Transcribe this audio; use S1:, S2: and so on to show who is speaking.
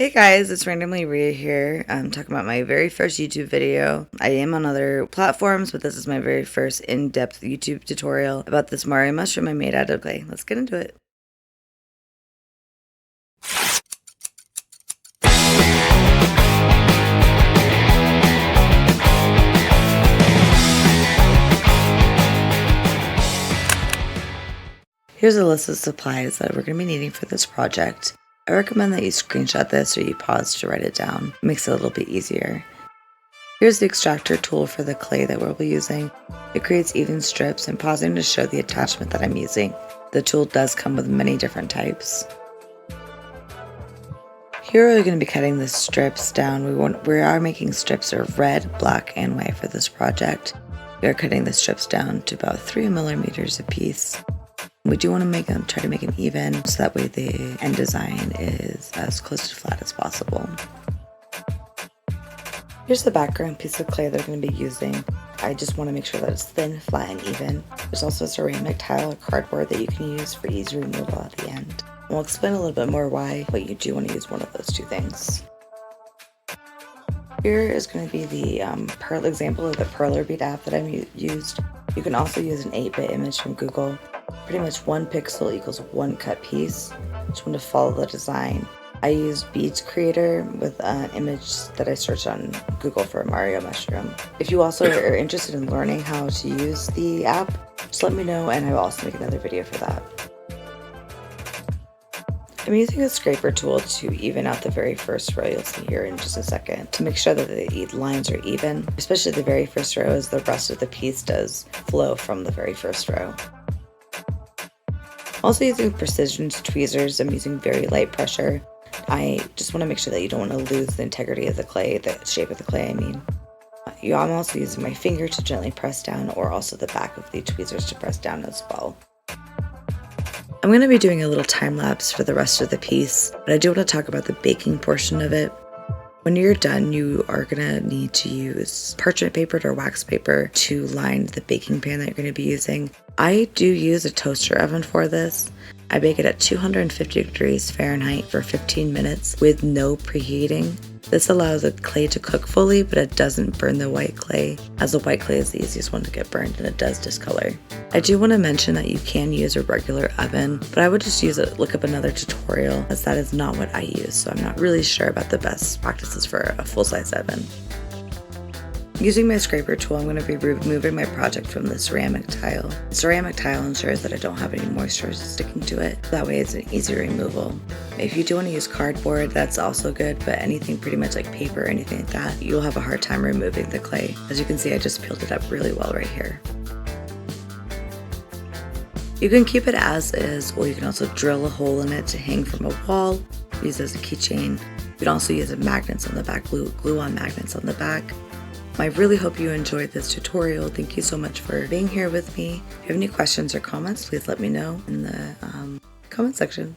S1: Hey guys, it's randomly Rhea here. I'm talking about my very first YouTube video. I am on other platforms, but this is my very first in-depth YouTube tutorial about this Mario mushroom I made out of clay. Let's get into it. Here's a list of supplies that we're going to be needing for this project. I recommend that you screenshot this or you pause to write it down. It makes it a little bit easier. Here's the extractor tool for the clay that we'll be using. It creates even strips, and pausing to show the attachment that I'm using. The tool does come with many different types. Here we're going to be cutting the strips down. We are making strips of red, black, and white for this project. We are cutting the strips down to about 3 millimeters a piece. We do want to try to make them even, so that way the end design is as close to flat as possible. Here's the background piece of clay that we're going to be using. I just want to make sure that it's thin, flat, and even. There's also ceramic tile or cardboard that you can use for easy removal at the end. And we'll explain a little bit more why, but you do want to use one of those two things. Here is going to be the example of the perler bead app that I used. You can also use an 8-bit image from Google. Pretty much 1 pixel equals 1 cut piece. Just want to follow the design. I used Beads Creator with an image that I searched on Google for a Mario mushroom. If you also are interested in learning how to use the app, just let me know and I will also make another video for that. I'm using a scraper tool to even out the very first row you'll see here in just a second to make sure that the lines are even, especially the very first row as the rest of the piece does flow from the very first row. Also using precision tweezers, I'm using very light pressure. I just want to make sure that you don't want to lose the integrity of the clay, the shape of the clay I mean. I'm also using my finger to gently press down, or also the back of the tweezers to press down as well. I'm going to be doing a little time lapse for the rest of the piece, but I do want to talk about the baking portion of it. When you're done, you are going to need to use parchment paper or wax paper to line the baking pan that you're going to be using. I do use a toaster oven for this. I bake it at 250 degrees Fahrenheit for 15 minutes with no preheating. This allows the clay to cook fully, but it doesn't burn the white clay, as the white clay is the easiest one to get burned and it does discolor. I do want to mention that you can use a regular oven, but I would just look up another tutorial, as that is not what I use, so I'm not really sure about the best practices for a full-size oven. Using my scraper tool, I'm going to be removing my project from the ceramic tile. The ceramic tile ensures that I don't have any moisture sticking to it. That way it's an easy removal. If you do want to use cardboard, that's also good, but anything pretty much like paper or anything like that, you'll have a hard time removing the clay. As you can see, I just peeled it up really well right here. You can keep it as is, or you can also drill a hole in it to hang from a wall, use as a keychain. You can also use magnets on the back, glue on magnets on the back. I really hope you enjoyed this tutorial. Thank you so much for being here with me. If you have any questions or comments, please let me know in the comment section.